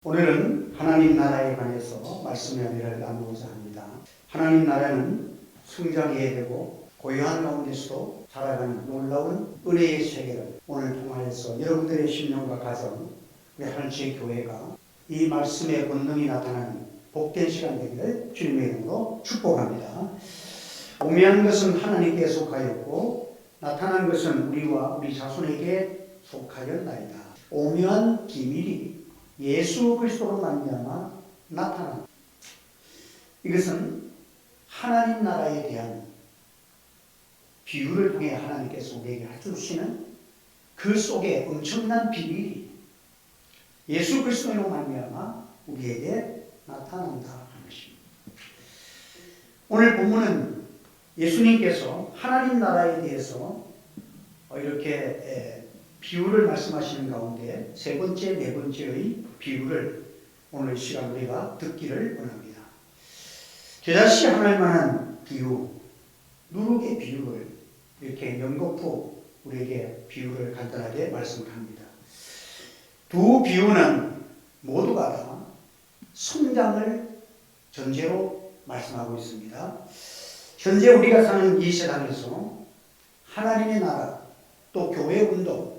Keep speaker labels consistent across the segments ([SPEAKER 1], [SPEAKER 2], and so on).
[SPEAKER 1] 오늘은 하나님 나라에 관해서 말씀의 은혜를 나누고자 합니다. 하나님 나라는 성장해야 되고 고요한 가운데서도 살아가는 놀라운 은혜의 세계를 오늘 통하여서 여러분들의 심령과 가정, 우리 하늘지의 교회가 이 말씀의 본능이 나타나는 복된 시간 되기를 주님의 이름으로 축복합니다. 오묘한 것은 하나님께 속하였고 나타난 것은 우리와 우리 자손에게 속하였나이다. 오묘한 기밀이 예수 그리스도로 말미암아 나타난 이것은 하나님 나라에 대한 비유를 통해 하나님께서 우리에게 해주시는 그 속에 엄청난 비밀이 예수 그리스도로 말미암아 우리에게 나타난다 하는 것입니다. 오늘 본문은 예수님께서 하나님 나라에 대해서 이렇게 비유를 말씀하시는 가운데 세 번째, 네 번째의 비유를 오늘 시간 우리가 듣기를 원합니다. 겨자씨 하나일 만한 비유, 누룩의 비유를 이렇게 연거푸 우리에게 비유를 간단하게 말씀을 합니다. 두 비유는 모두가 다 성장을 전제로 말씀하고 있습니다. 현재 우리가 사는 이 세상에서 하나님의 나라 또 교회 운동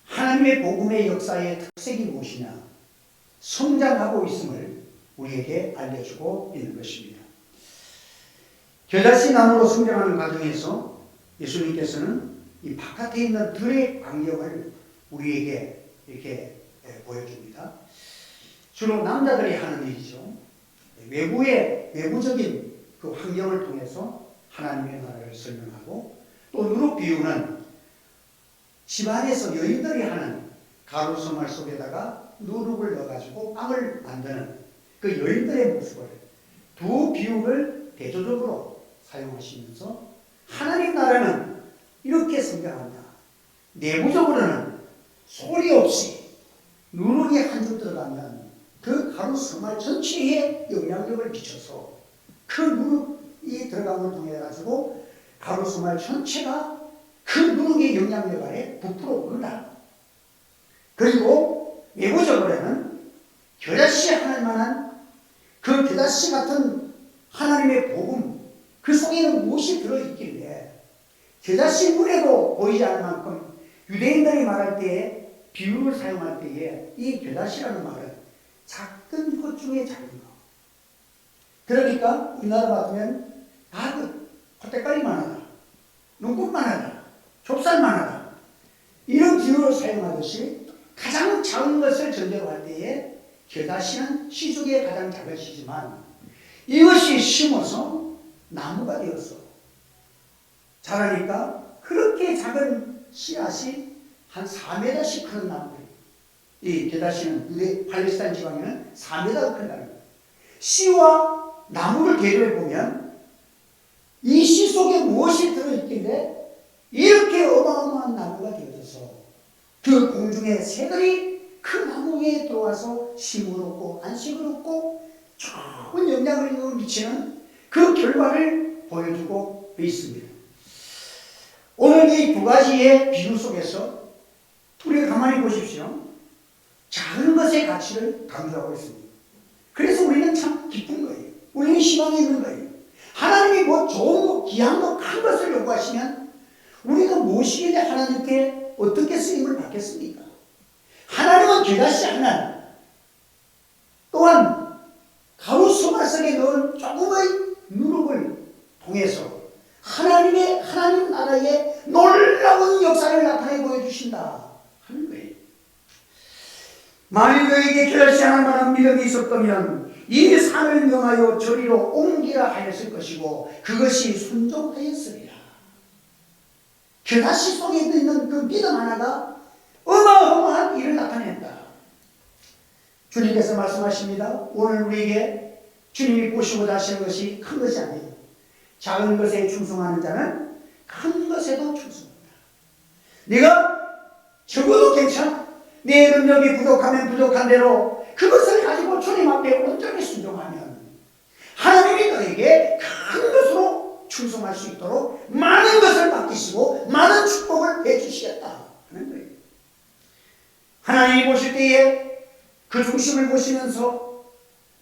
[SPEAKER 1] 하나님의 복음의 역사의 특색이 무엇이냐? 성장하고 있음을 우리에게 알려주고 있는 것입니다. 겨자씨 나무로 성장하는 과정에서 예수님께서는 이 바깥에 있는 들의 광경을 우리에게 이렇게 보여줍니다. 주로 남자들이 하는 일이죠. 외부적인 그 환경을 통해서 하나님의 나라를 설명하고 또 누룩 비유는 집안에서 여인들이 하는 가루소말 속에다가 누룩을 넣어가지고 빵을 만드는 그 여인들의 모습을 두 비유를 대조적으로 사용하시면서 하나님 나라는 이렇게 성장한다. 내부적으로는 소리 없이 누룩이 한 줄 들어가면 그 가루소말 전체에 영향력을 미쳐서 그 누룩이 들어감을 통해 가지고 가루소말 전체가 그 누룩의 영향력 아래 부풀어 오른다. 그리고 외부적으로는 겨자씨 하나일 만한 그 겨자씨 같은 하나님의 복음 그 속에는 무엇이 들어있길래 겨자씨 물에도 보이지 않을 만큼 유대인들이 말할 때에 비유를 사용할 때에 이 겨자씨라는 말은 작은 것 중에 작은 것. 그러니까 우리나라 같으면 콧대깔이만 하다, 눈곱만 하다, 좁쌀만 하다 이런 비유를 사용하듯이 가장 작은 것을 전제로 할 때에 겨자씨는 씨 중에 가장 작은 씨지만 이것이 심어서 나무가 되었어. 자라니까 그렇게 작은 씨앗이 한 4m씩 크는 나무예요. 이 겨자씨는 유대 팔레스타인 지방에는 4m가 큰다는 거예요. 씨와 나무를 대조해 보면 이 씨 속에 무엇이 들어있길래 이렇게 어마어마한 나무가 되어져서 그 공중의 새들이 그 나무 위에 들어와서 심을 얻고 안식을 얻고 좋은 영향을 미치는 그 결과를 보여주고 있습니다. 오늘 이 두 가지의 비유 속에서 우리가 가만히 보십시오. 작은 것의 가치를 강조하고 있습니다. 그래서 우리는 참 기쁜 거예요. 우리는 희망이 있는 거예요. 하나님이 뭐 좋은 거, 귀한 거, 큰 것을 요구하시면 우리가 무엇이길래 하나님께 어떻게 쓰임을 받겠습니까? 하나님은 겨자씨 하나, 또한 가루소말 속에 넣은 조금의 누룩을 통해서 하나님 나라의 놀라운 역사를 나타내 보여주신다 하는 거예요. 만일 너에게 겨자씨 하나만한 믿음이 있었다면 이 산을 명하여 저리로 옮기라 하였을 것이고 그것이 순종하였으리라. 겨자씨 속에 있는 그 믿음 하나가 어마어마한 일을 나타낸다. 주님께서 말씀하십니다. 오늘 우리에게 주님이 보시고자 하시는 것이 큰 것이 아니에요. 작은 것에 충성하는 자는 큰 것에도 충성한다. 네가 적어도 괜찮아. 내 능력이 부족하면 부족한 대로 그것을 가지고 주님 앞에 온전히 순종하면 하나님이 너에게 큰 것으로 충성할 수 있도록 많은 것을 맡기시고 많은 축복을 해주시겠다 하는 거예요. 하나님이 보실 때에 그 중심을 보시면서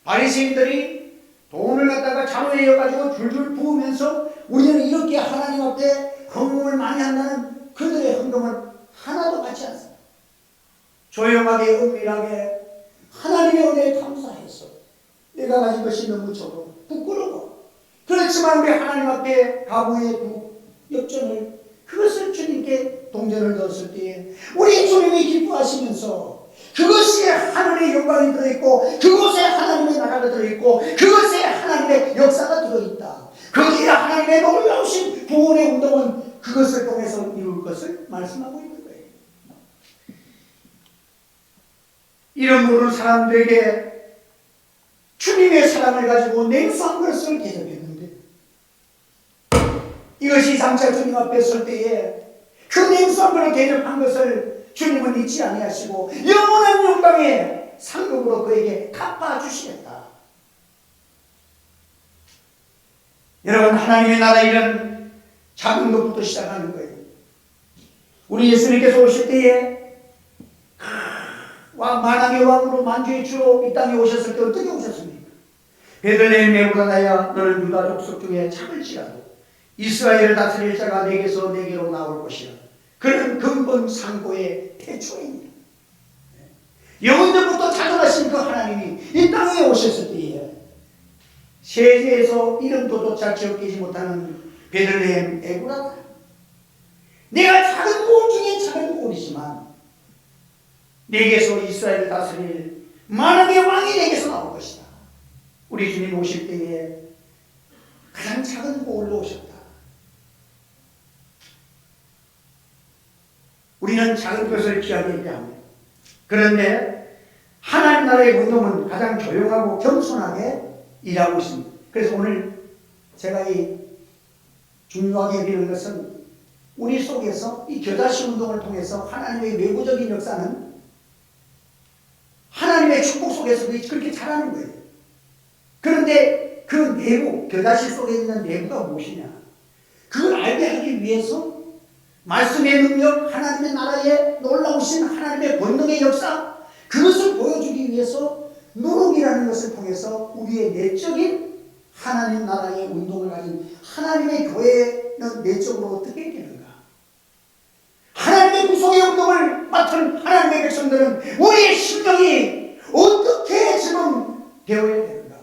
[SPEAKER 1] 바리새인들이 돈을 갖다가 자루에 이어가지고 줄줄 부으면서 우리는 이렇게 하나님 앞에 헌금을 많이 한다는 그들의 헌금은 하나도 받지 않습니다. 조용하게 은밀하게 하나님의 은혜에 감사해서 내가 가진 것이 너무 적어 부끄러워. 그렇지만 우리 하나님 앞에 가구의 그 역전을 그것을 주님께 동전을 넣었을 때에 우리 주님이 기뻐하시면서 그것이 하나님의 영광이 들어있고 그곳에 하나님의 나라가 들어있고 그것에 하나님의 역사가 들어있다. 거기에 하나님의 놀라우신 구원의 운동은 그것을 통해서 이룰 것을 말씀하고 있는 거예요. 이런 모르는 사람들에게 주님의 사랑을 가지고 냉수한 것을 대접했는데 이것이 장차 주님 앞에 설 때에 그 냉수한 것을 대접한 것을 주님은 잊지 아니하시고 영원한 영광의 상급으로 그에게 갚아주시겠다. 여러분, 하나님의 나라 이런 작은 것부터 시작하는 거예요. 우리 예수님께서 오실 때에 만왕의 왕으로 만주의 주로 이 땅에 오셨을 때 어떻게 오셨습니까? 베들레헴 에브라다야 너는 유다 족속 중에 작을지라도 이스라엘을 다스릴 자가 내게서 내게로 나올 것이라. 그는 근본 상고의 태초입니다. 영원전부터 자존하신 그 하나님이 이 땅에 오셨을 때에 세계에서 이름도조차 기억되지 못하는 베들레헴 에브라다, 내가 작은 고을 중에 작은 고을이지만 내게서 이스라엘을 다스릴 만왕의 왕이 내게서 나올 것이다. 우리 주님 오실 때에 가장 작은 고을로 오셨다. 우리는 작은 것을 귀하게 얘기합니다. 그런데 하나님 나라의 운동은 가장 조용하고 겸손하게 일하고 있습니다. 그래서 오늘 제가 이 중요하게 여기는 것은 우리 속에서 이 겨자씨 운동을 통해서 하나님의 외부적인 역사는 하나님의 축복 속에서 그렇게 자라는 거예요. 그런데 그 내부, 겨자씨 속에 있는 내부가 무엇이냐? 그걸 알게 하기 위해서 말씀의 능력, 하나님의 나라에 놀라우신 하나님의 권능의 역사, 그것을 보여주기 위해서 누룩이라는 것을 통해서 우리의 내적인 하나님 나라의 운동을 가진 하나님의 교회는 내적으로 어떻게 되는가? 하나님의 구속의 운동을 맡은 하나님의 백성들은 우리의 심령이 어떻게 지금 되어야 되는가?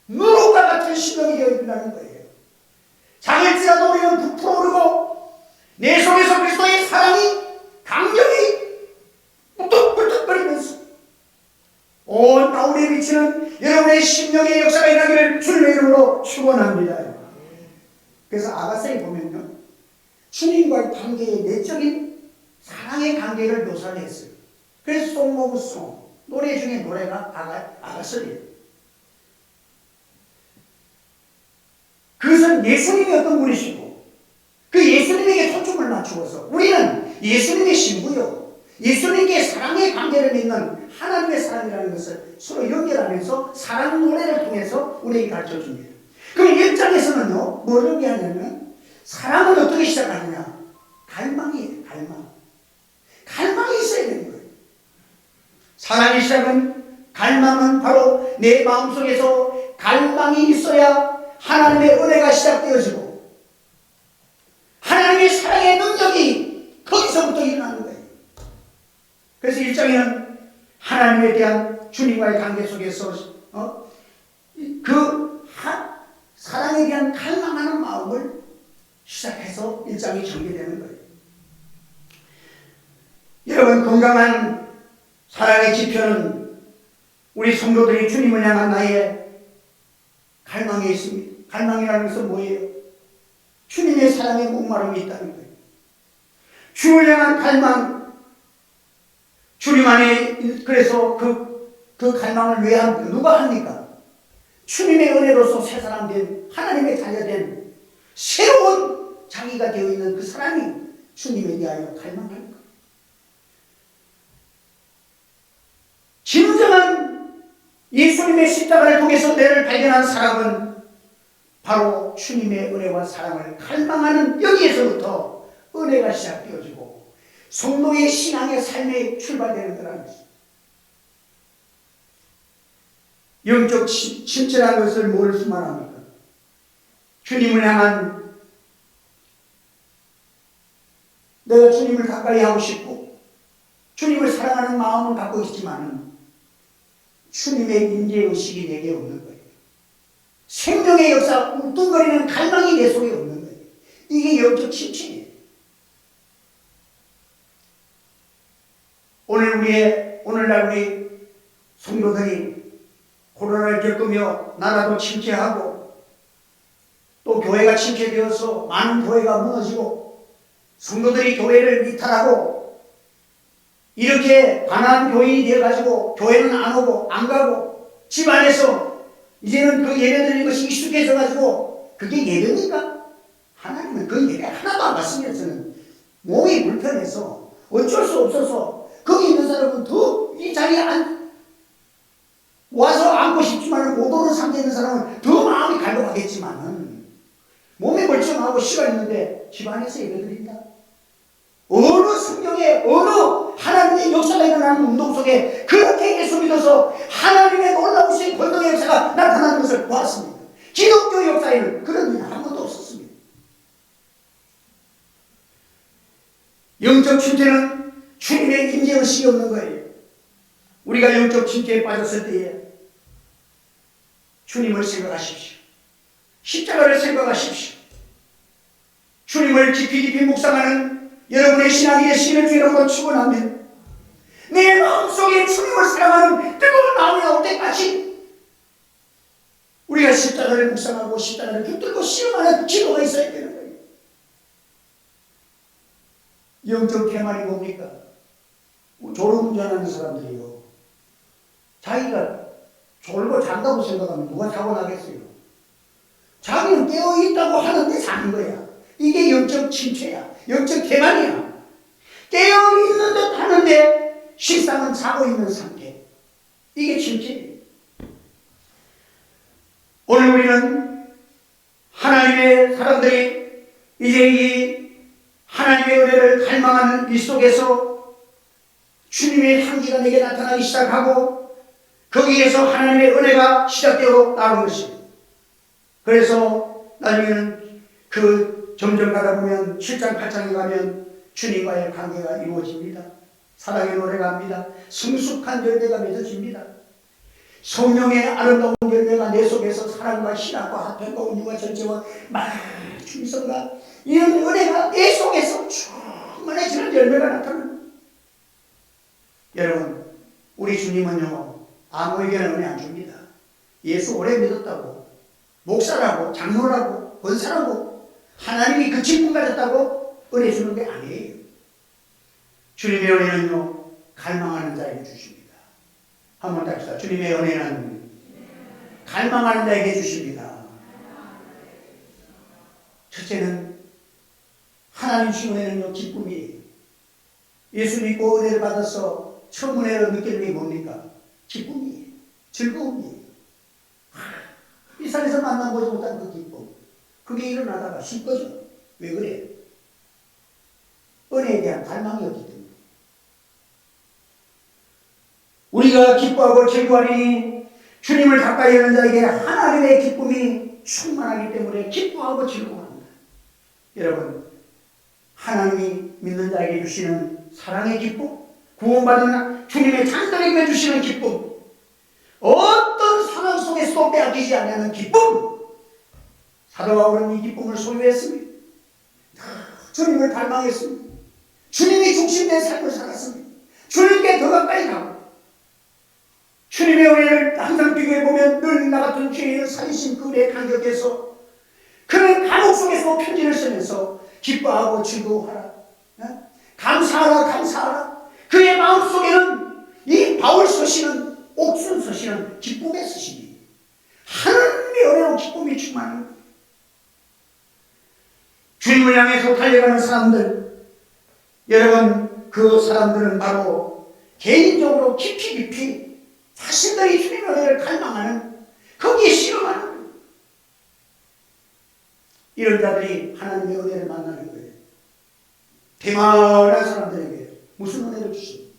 [SPEAKER 1] 누룩과 같은 심령이 되어야 된다는 거예요. 작을지라도 우리는 부풀어 오르고 내 속에서 그리스도의 사랑이 강력히 뚝뚝거리면서 온 나울에 비치는 여러분의 심령의 역사가 일어나기를 주님의 이름으로 축원합니다. 그래서 아가서에 보면요, 주님과의 관계의 내적인 사랑의 관계를 묘사를 했어요. 그래서 송모구송 노래 중에 노래가 아가서예요. 그것은 예수님이 어떤 분이시고 그 예수님에게 초점을 맞추어서 우리는 예수님의 신부요, 예수님께 사랑의 관계를 맺는 하나님의 사랑이라는 것을 서로 연결하면서 사랑 노래를 통해서 우리에게 가르쳐줍니다. 그럼 1장에서는요 뭐를 얘기하냐면 사랑은 어떻게 시작하느냐? 갈망이에요. 갈망이 있어야 되는 거예요. 사랑의 시작은, 갈망은 바로 내 마음속에서 갈망이 있어야 하나님의 은혜가 시작되어지고 하나님의 사랑의 능력이 거기서부터 일어나는 거예요. 그래서 1장에는 하나님에 대한 주님과의 관계 속에서 사랑에 대한 갈망하는 마음을 시작해서 1장이 전개되는 거예요. 여러분, 건강한 사랑의 지표는 우리 성도들이 주님을 향한 나의 갈망에 있습니다. 갈망이라는 것은 뭐예요? 주님의 사랑에 목마름이 있다는 거예요. 주를 향한 갈망, 주님 안에, 그래서 그 갈망을 왜 합니까? 누가 합니까? 주님의 은혜로서 새 사람 된, 하나님의 자녀된 새로운 자기가 되어 있는 그 사람이 주님에 대하여 갈망하는 거예요. 진정한 예수님의 십자가를 통해서 내를 발견한 사람은 바로 주님의 은혜와 사랑을 갈망하는, 여기에서부터 은혜가 시작되어지고 성도의 신앙의 삶에 출발되는 거라는 것입니다. 영적 침체라는 것을 모를 수만 합니까? 주님을 향한, 내가 주님을 가까이 하고 싶고 주님을 사랑하는 마음을 갖고 있지만 주님의 임재의식이 내게 없는 거예요. 생명의 역사, 뚱뚱거리는 갈망이 내 속에 없는 거예요. 이게 영적 침체예요. 오늘날 우리 성도들이 코로나를 겪으며 나라도 침체하고 또 교회가 침체되어서 많은 교회가 무너지고 성도들이 교회를 이탈하고 이렇게 가난한 교인이 되어가지고 교회는 안 오고 안 가고 집안에서 이제는 그 예배 드리는 것이 익숙해져가지고 그게 예배입니까? 하나님은 그 예배 하나도 안 받습니다. 저는 몸이 불편해서 어쩔 수 없어서 거기 있는 사람은 더 이 자리에 와서 앉고 싶지만 못 오는 상태에 있는 사람은 더 마음이 갈급하겠지만은 몸이 멀쩡하고 시간 있는데 집안에서 예배드린다. 어느 성경에 어느 하나님의 역사가 일어나는 운동 속에 그렇게 예수 믿어서 하나님의 놀라우신 권능의 역사가 나타나는 것을 보았습니다. 기독교 역사에는 그런 일은 한 번도 없었습니다. 영적 침체는 주님의 임재의식이 없는 거예요. 우리가 영적 침체에 빠졌을 때에 주님을 생각하십시오. 십자가를 생각하십시오. 주님을 깊이 묵상하는 여러분의 신앙이 되시기를 주님으로 축원합니다. 내 마음속에 주님을 사랑하는 뜨거운 마음이 나올 때까지 우리가 십자가를 묵상하고 십자가를 붙들고 실험하는 기도가 있어야 되는 거예요. 영적 태만이 뭡니까? 졸음운전하는 사람들이요, 자기가 졸고 잔다고 생각하면 누가 사고 나겠어요? 자기는 깨어있다고 하는데 자는 거야. 이게 영적 침체야. 영적 태만이야. 깨어있는 듯 하는데 실상은 자고 있는 상태. 이게 침체예요. 오늘 우리는 하나님의 사람들이 이제 이 하나님의 은혜를 갈망하는 이 속에서 주님의 향기가 내게 나타나기 시작하고 거기에서 하나님의 은혜가 시작되어 나오는 것입니다. 그래서 나중에는 그 점점 가다 보면 7장 8장에 가면 주님과의 관계가 이루어집니다. 사랑의 노래가 합니다. 성숙한 열매가 맺어집니다. 성령의 아름다운 열매가 내 속에서 사랑과 신앙과 화평과 온유와 전체와 충성과 이런 은혜가 내 속에서 충만해지는 열매가 나타납니다. 여러분, 우리 주님은요 아무에게나 은혜 안 줍니다. 예수 오래 믿었다고, 목사라고, 장로라고, 권사라고, 하나님이 그 직분 가졌다고 은혜 주는 게 아니에요. 주님의 은혜는요 갈망하는 자에게 주십니다. 한번 답시다. 주님의 은혜는 갈망하는 자에게 주십니다. 첫째는 하나님 주신 은혜는요 기쁨이에요. 예수 믿고 은혜를 받아서 처음 은혜를 느끼는 게 뭡니까? 기쁨이에요. 즐거움이에요. 이 산에서 만나보지 못한 그 기쁨, 그게 일어나다가 쉽거죠. 왜 그래? 은혜에 대한 갈망이었기 때문에. 우리가 기뻐하고 즐거워하니 주님을 가까이 하는 자에게 하나님의 기쁨이 충만하기 때문에 기뻐하고 즐거워합니다. 여러분, 하나님이 믿는 자에게 주시는 사랑의 기쁨, 구원받은 주님의 자녀들에게 주시는 기쁨, 어떤 상황 속에서도 빼앗기지 않는 기쁨, 사도 바울은 이 기쁨을 소유했습니다. 주님을 갈망했습니다. 주님이 중심된 삶을 살았습니다. 주님께 더 가까이 가고 주님의 은혜를 항상 비교해보면 늘 나 같은 죄인을 살리신 그 은혜에 감격해서 그는 감옥 속에서 편지를 쓰면서 기뻐하고 즐거워하라, 감사하라, 감사하라. 그의 마음속에는 이 바울 서신은, 옥순 서신은 기쁨의 서신이에요. 하나님의 은혜로 기쁨이 충만한 거예요. 주님을 향해서 달려가는 사람들, 여러분, 그 사람들은 바로 개인적으로 깊이 자신들이 주님의 은혜를 갈망하는, 거기에 실험하는 거예요. 이런 자들이 하나님의 은혜를 만나는 거예요. 대만한 사람들에게 무슨 은혜를 주십니까?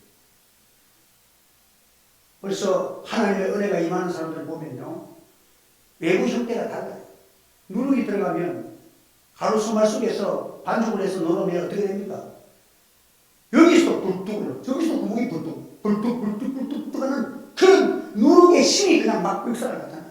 [SPEAKER 1] 벌써 하나님의 은혜가 임하는 사람들 보면요, 외부 형태가 달라요. 누룩이 들어가면 가루 수말 속에서 반죽을 해서 넣으면 어떻게 됩니까? 여기서 불뚝, 저기서 구멍이 불뚝 하는 그런 누룩의 힘이 그냥 막 역사를 나타나요.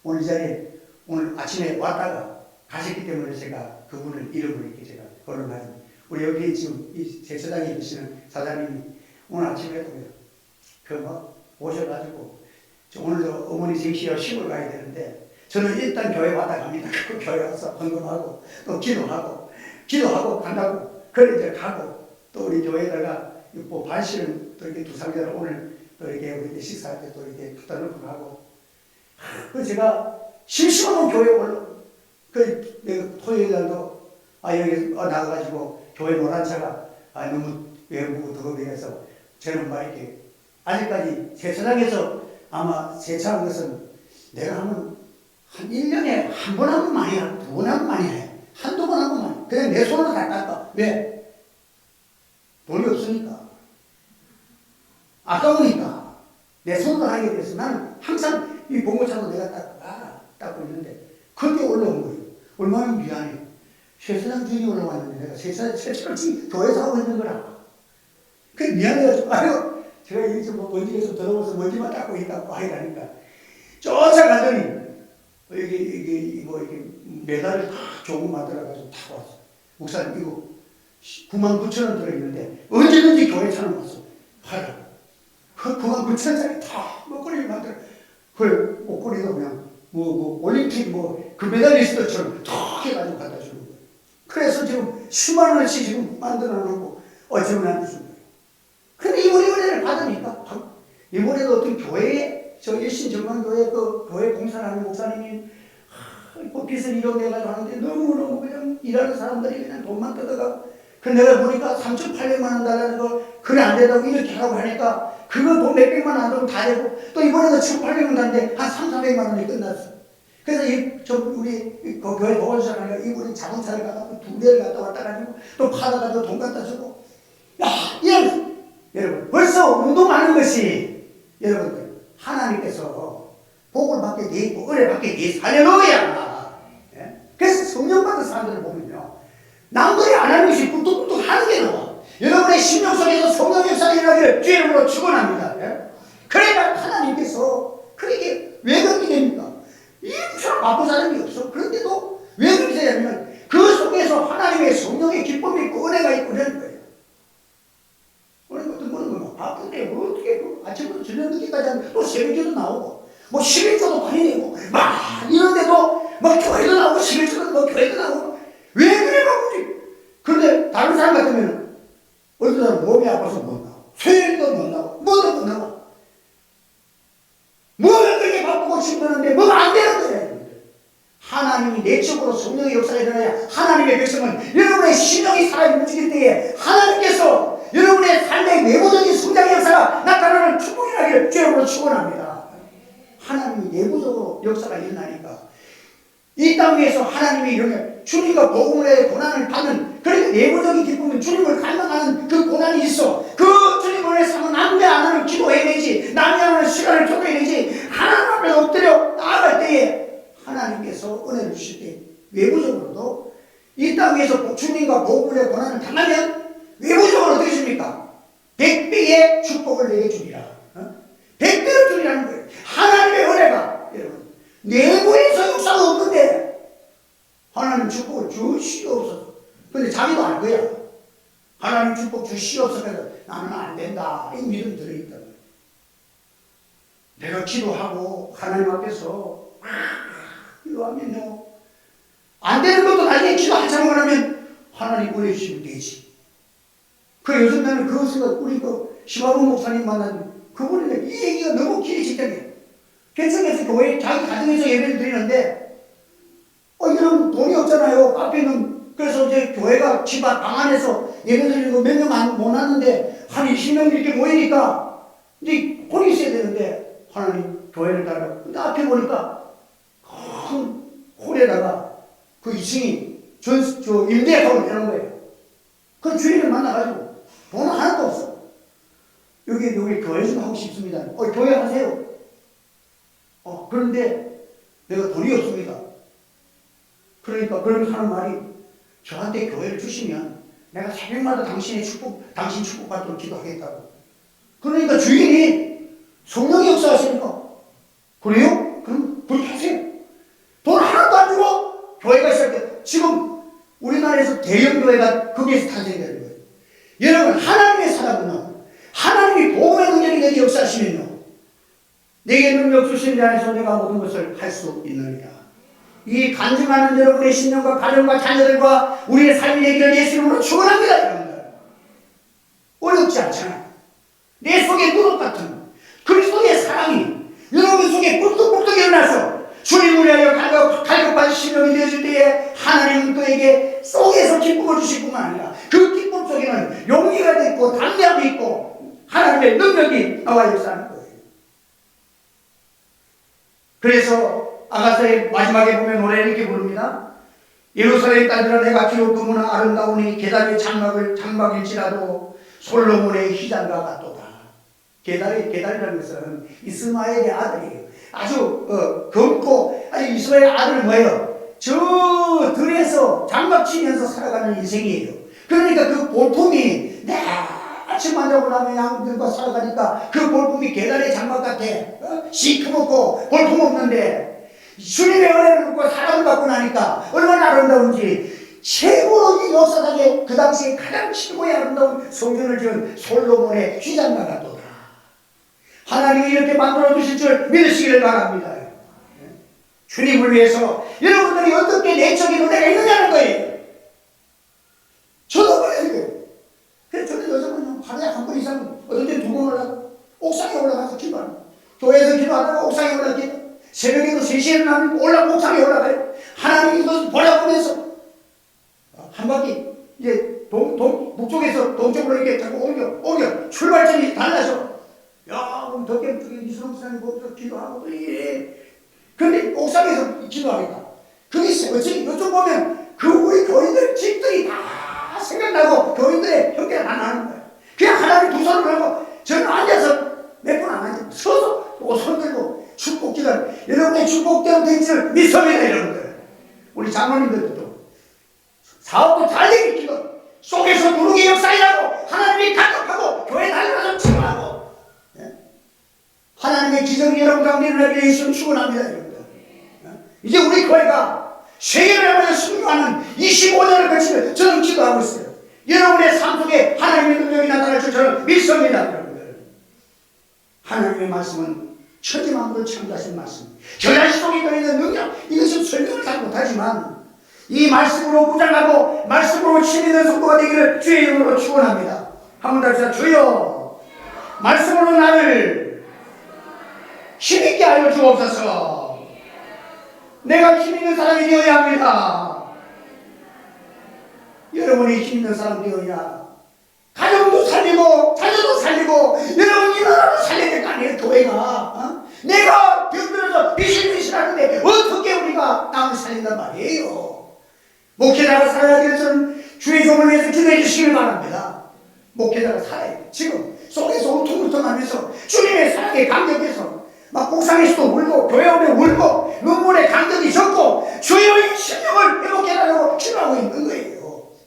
[SPEAKER 1] 오늘 이 자리에 오늘 아침에 왔다가 가셨기 때문에 제가 그분을 이름을 이렇게 제가 거론하는, 우리 여기 지금 이 제사장에 계시는 사장님이 오늘 아침에도 오셔가지고 오늘도 어머니 생시여 시골 가야 되는데 저는 일단 교회 왔다 갑니다. 그 교회 와서 헌금하고 또 기도하고 간다고 그래 이제 가고, 또 우리 교회에다가 뭐 반실은 또 이렇게 두 상자를 오늘 또 이렇게 우리 식사할 때 또 이렇게 갖다 놓고 가고, 그 제가 심심하면 교회 올라 그 토요일 날도 여기 나가가지고 교회 노란 차가 너무 외우고 더워서 저는 막 이렇게 아직까지 세차장에서 아마 세차한 것은 내가 한 1년에 한 번 하면 많이 하고 두 번 하면 많이 해. 한두 번 하면 많이. 그냥 내 손으로 다 닦아. 왜? 돈이 없으니까. 아까우니까. 내 손으로 하게 돼서 나는 항상 이 봉고차도 내가 닦고 있는데 그게 올라온 거예요. 얼마나 미안해. 세차장 주인이 올라왔는데 내가 세차를 지금 교회에서 하고 있는 거라. 그게 미안해가지고, 아유, 제가 이게 좀 먼지가 좀 더러워서 먼지만 닦고 있다고 하니까 쫓아가더니 이게 메달을 다 조금 만들어가지고 타고 왔어. 목사님 이거 99,000원 들어있는데 언제든지 교회 차는 왔어. 팔아. 그 99,000원짜리 다 목걸이를 만들어. 그 목걸이도 그냥 올림픽 금메달리스트처럼 탁 해가지고 갖다 주는 거예요. 그래서 지금 10만 원씩 지금 만들어 놓고 저분한테 준 거예요. 근데 이번에 은혜를 받으니까 이번에도 어떤 교회에 저 일신정만교회 그 교회 공사를 하는 목사님이 빚을 이용해가지고 하는데 너무너무 그냥 일하는 사람들이 그냥 돈만 뜯어가고, 그 내가 보니까 3,800만 원 달라는 거 그래 안 된다고 이렇게 하라고 하니까 그거 돈 몇백만 원 안 들면 다 되고, 또 이번에도 1,800만 원 달는데 한 3,400만 원이 끝났어. 그래서 우리 그 교회 도와주셔서 이분이 자동차를 갖다 두 대를 갖다 왔다 가지고 또 팔아가지고 돈 갖다 주고, 여러분 벌써 운동하는 것이 여러분들 하나님께서 복을 받게 돼 있고 은혜 받게 돼 있어. 할렐루야. 예? 그래서 성령 받은 사람들을 보면요, 남들이 안 하는 것이 꿀뚝꿀뚝 하는 게 나와. 여러분의 심령 속에서 성령 역사가 일어나기를 주의 이름으로 축원합니다. 예? 그러니까 하나님께서 그렇게 왜 그렇게 됩니까? 이처럼 바쁜 사람이 없어. 그런데도 왜 그렇게 되냐면 그 속에서 하나님의 성령의 기쁨이 있고 은혜가 있고 이런 거예요. 오늘 어떤 분은 바쁜데 어떻게 아침부터 저녁 늦게까지 하면 또 새벽기도 나오고 11조도 많이 내고 막 이런데도 교회도 나오고 11조도 교회도 나오고 왜 그래 바쁘지? 그런데 다른 사람 같으면 어떤 사람 몸이 아파서 못 나와. 수요일도 못 나와. 뭐도 못 나와. 뭐가 그렇게 바쁘고 힘드는데 뭐가 안 되는 거예요. 하나님이 내적으로 성령의 역사가 일어나야 하나님의 백성은 여러분의 심령이 살아 움직일 때에 하나님께서 여러분의 삶의 내부적인 성장의 역사가 나타나는 축복이라기를 주님으로 축원합니다. 하나님이 내부적으로 역사가 일어나니까 이 땅 위에서 하나님이 이러면 주님과 복음을 해 고난을 받는, 그러니까 내부적인 기쁨은 주님을 갈망하는 그 고난이 있어. 그 주님을 위해서 남대 안 하는 기도해내지, 남대 안 하는 시간을 조금해내지, 하나님 앞에 엎드려 나아갈 때에 하나님께서 은혜를 주실 때 외부적으로도 이 땅 위에서 주님과 복음을 해 고난을 당하면 외부적으로 어떻게 줍니까? 100배의 축복을 내게 주리라. 100배를 주리라는 거예요. 하나님의 은혜가 여러분 내부에서 역사가 없는데 하나님 축복을 주시옵소서. 근데 자기도 알 거야. 하나님 축복 주시옵소서. 나는 안 된다. 이 믿음이 들어있다. 내가 기도하고 하나님 앞에서 기도하면요, 안 되는 것도 나중에 기도 한참 하면 하나님 은혜 주시면 되지. 요즘 나는 그 생각, 우리 시바봉 목사님 만난 그분이 이 얘기가 너무 길이 직장이에요. 개척해서 교회, 자기 가정에서 예배를 드리는데, 이런 돈이 없잖아요. 카페는. 그래서 이제 교회가 집 방 안에서 예배 드리는 거 몇 명 못 왔는데, 한 20명 이렇게 모이니까, 이제 홀이 있어야 되는데, 하나님 교회를 따라. 근데 앞에 보니까, 큰 홀에다가 그 2층이 임대학원을 해놓은 거예요. 그 주인을 만나가지고, 돈 하나도 없어. 여기 교회 좀 하고 싶습니다. 교회 하세요. 그런데 내가 돈이 없습니다. 그러니까 그런 하는 말이 저한테 교회를 주시면 내가 새벽마다 당신 축복 받도록 기도하겠다고. 그러니까 주인이 성령이 역사하시니까 그래요? 그럼 그렇게 하세요. 돈 하나도 안 주고 교회가 시작돼. 지금 우리나라에서 대형 교회가 거기에서 탄생되는 거예요. 여러분, 하나님의 사람은 하나님이 복음의 능력이 되게 역사하시면요, 내게 능력 주신 자 안에서 내가 모든 것을 할 수 있느니라. 이 간증하는 여러분의 신령과 가정과 자녀들과 우리의 삶이 되기를 예수 이름으로 축원합니다. 여러분들, 어렵지 않잖아요. 내 속에 무릎 같은 그리스도의 사랑이 여러분 속에 꿀떡꿀떡 일어나서 주님을 위하여 갈급한 심령이 되어질 때에 하나님은 그에게 속에서 기쁨을 주실 뿐만 아니라 그 기쁨 속에는 용기가 있고 담대함이 있고 하나님의 능력이 나와 역사하는 거예요. 그래서 아가서의 마지막에 보면 노래를 이렇게 부릅니다. 예루살렘 딸들아, 내가 비록 그무나 아름다우니 계단의 장막일지라도 솔로몬의 휘장과 같도다. 계단이라는 것은 이스마엘의 아들이에요. 아주 검고 아주 이스마엘의 아들은 뭐예요? 저 들에서 장막 치면서 살아가는 인생이에요. 그러니까 그 볼품이 아침만 자고 나면 양들과 살아가니까 그 볼품이 계단의 장막 같아. 시커멓고 볼품 없는데 주님의 은혜를 받고 사랑을 받고 나니까 얼마나 아름다운지, 최고로 역사상에 그 당시에 가장 최고의 아름다운 성전을 지은 솔로몬의 휘장과 같도다. 하나님이 이렇게 만들어 주실 줄 믿으시기를 바랍니다. 주님을 위해서 여러분들이 어떻게 내적인 은혜가 있느냐는 거예요. 저도 그래요. 그래서 저는 요즘은 하루에 한 번 이상, 어떤 때는 2번 올라가고 옥상에 올라가서 기도합니다. 교회에서 기도하다가 옥상에 올라가요. 새벽에도 3시에 일어나면 옥상에 올라가요. 하나님 이것을 보려보면서 한 바퀴 이제 북쪽에서 동쪽으로 이렇게 자꾸 옮겨 출발점이 달라져. 야, 그럼 덕계 이수롱 목사님 거기서 기도하고 또 이래. 근데 옥상에서 기도하니까 그게 어찌 이쪽 보면 그 우리 교인들 집들이 다 생각나고 교인들의 형태가 다 나는 거예요. 그냥 하나님 두 손을 걸고 저는 앉아서 몇 분 안 앉아 서서 또 손 들고 축복 기도. 여러분의 축복대로 된 줄 믿습니다. 여러분들, 우리 장로님들도 사업도 잘 되게 기도 속에서 누룩의 역사이라고 하나님이 간섭하고 교회 달려가서 치료하고 하나님의 기적이 여러분 가운데 일어나기를 예수님 축원합니다. 여러분들, 이제 우리 교회가 세계를 순교하는 25년을 거치며 저는 기도하고 있어요. 여러분의 삶 속에 하나님의 능력이 나타날 줄 저는 믿습니다. 여러분들, 하나님의 말씀은 천지만물을 창조하신 말씀, 교회 속에 들어있는 능력, 이것은 설명을 잘 못하지만 이 말씀으로 무장하고 말씀으로 치리는 성도가 되기를 주의 이름으로 축원합니다. 한번 더 합시다. 주여, 말씀으로 나를 힘있게 하여 주옵소서. 내가 힘있는 사람이 되어야 합니다. 여러분이 힘있는 사람 되어야 가정도 살리고 자녀도 살리고 여러분 이 나라도 살려야 될 거 아니에요. 교회가 내가 병들어서 비실비실하는데 어떻게 우리가 남을 살린단 말이에요. 목회자가 살아야 될 저는 주의 종을 위해서 기도해 주시길 바랍니다. 목회자가 살아야 돼. 지금 속에서 울퉁불퉁하면서 주님의 사랑에 감격해서 막 옥상에서도 울고 교회 오면 울고 눈물에 감격이 적고 주의 심령을 회복해달라고 기도하고 있는 거예요.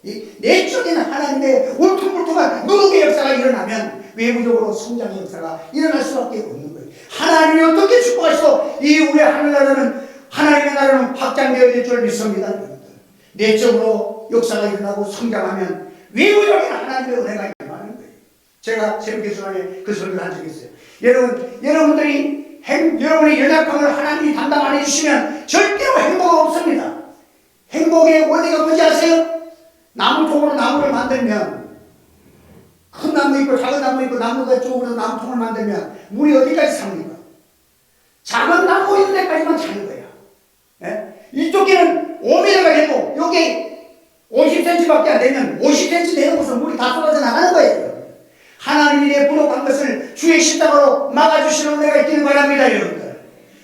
[SPEAKER 1] 이 내적인 하나님의 울퉁불퉁한 누룩의 역사가 일어나면 외부적으로 성장의 역사가 일어날 수밖에 없는 거예요. 하나님이 어떻게 축복하시고 이 우리 하늘나라는 하나님의 나라는 확장되어야 될 줄 믿습니다. 내적으로 역사가 일어나고 성장하면 외부적인 하나님의 은혜가 일어나는 거예요. 제가 새벽 시간에 그 설교를 한 적이 있어요. 여러분들이 여러분의 연약함을 하나님이 담당 안 해주시면 절대로 행복은 없습니다. 행복의 원리가 뭔지 아세요? 나무통으로 나무를 만들면 큰 나무 있고 작은 나무 있고 나무가 쪽으로 나무통을 만들면 물이 어디까지 삽니까? 작은 나무 있는 데까지만 차는 거야. 예? 이쪽에는 5m가 되고 여기 50cm밖에 안 되면 50cm 되는 곳은 물이 다 쏟아져 나가는 거예요. 하나님이 내 부족한 것을 주의 십자가로 막아주시는 은혜가 있기를 바랍니다. 여러분들,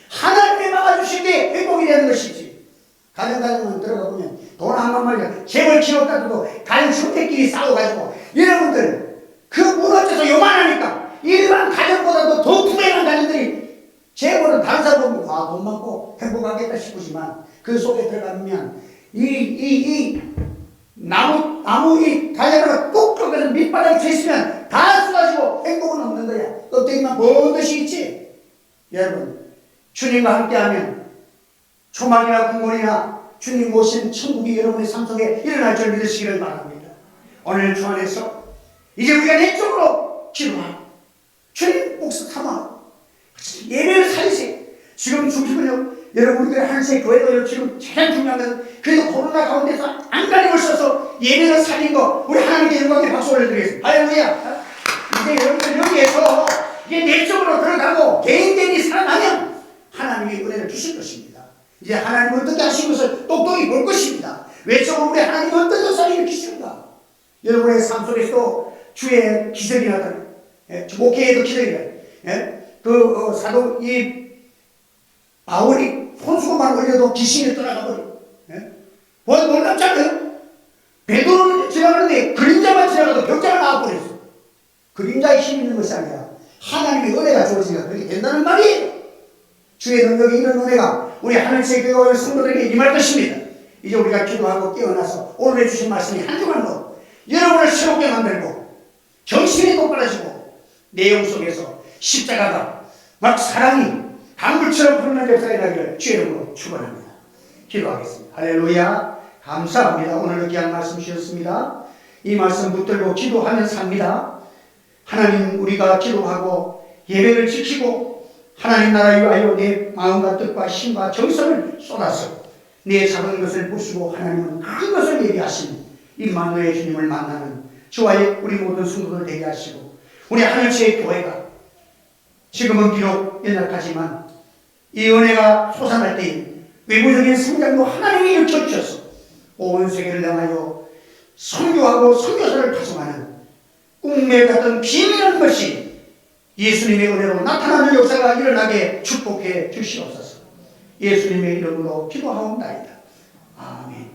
[SPEAKER 1] 하나님이 막아주신 게 행복이 되는 것이지. 가정가정은 들어가 보면 돈 한만 말려 재벌 기업 가지고 가정 형제끼리 싸워가지고 여러분들 그 무너져서 요만하니까 일반 가정보다도 더 부유한 가정들이 재벌은 다른 사람 보면 돈 많고 행복하겠다 싶으지만 그 속에 들어가면 이 나무 이 다이아가 꾹 꺾어서 밑바닥에 쳤으면 다 쏟아지고 행복은 없는 거야. 껍데기만 번듯이 있지. 여러분, 주님과 함께하면 초막이나 궁궐이나 주님 모신 천국이 여러분의 삶 속에 일어날 줄 믿으시기를 바랍니다. 오늘 주 안에서 이제 우리가 내적으로 기도하고 주님 목숨 삼아 예배를 살리세요. 지금 중심은요, 여러분 우리가 한세 교회도 지금 가장 중요한 것은 그래도 코로나 가운데서 안간힘을 써서 예배를 살린 거 우리 하나님께 영광의 박수 올려드리겠습니다. 할렐루야. 이제 여러분들 여기에서 이제 내적으로 들어가고 개인들이 살아나면 하나님이 은혜를 주실 것입니다. 이제 하나님은 어떻게 하신 것을 똑똑히 볼 것입니다. 외적으로 우리 하나님은 어떤 역사를 일으키시는가. 여러분의 삶 속에서도 주의 기적이 나타나요. 목회에도 기적이 나요. 사도 이 바울이 손수건만 올려도 귀신이 떠나가 버려요. 놀랍잖아요. 베드로는 지나가는데 그림자만 지나가도 병자가 나와버렸어. 그림자에 힘 있는 것이 아니라 하나님의 은혜가 주어지니까 그렇게 된다는 말이에요. 주의 능력이 이런 은혜가 우리 하늘색 교회 성도들에게 임할 것입니다. 이제 우리가 기도하고 깨어나서 오늘 해주신 말씀이 한 주간도 여러분을 새롭게 만들고 정신이 똑바라지고 내용 속에서 십자가가 막 사랑이 강물처럼 흐르는 역사가 일어나기를 주의 이름으로 축원합니다. 기도하겠습니다. 할렐루야. 감사합니다. 오늘 귀한 말씀 주셨습니다. 이 말씀 붙들고 기도하면 삽니다. 하나님, 우리가 기도하고 예배를 지키고 하나님 나라 위하여 내 마음과 뜻과 힘과 정성을 쏟아서 내 작은 것을 부수고 하나님은 큰 것을 예비하신 임마누엘 주님을 만나는 저와의 우리 모든 성도들 되게 하시고 우리 하늘의 교회가 지금은 비록 연약하지만 이 은혜가 솟아날 때 외부적인 성장도 하나님이 일으켜주셔서 온 세계를 향하여 선교하고 선교사를 파송하는 꿈에 같은 비밀한 것이 예수님의 은혜로 나타나는 역사가 일어나게 축복해 주시옵소서. 예수님의 이름으로 기도하옵나이다. 아멘.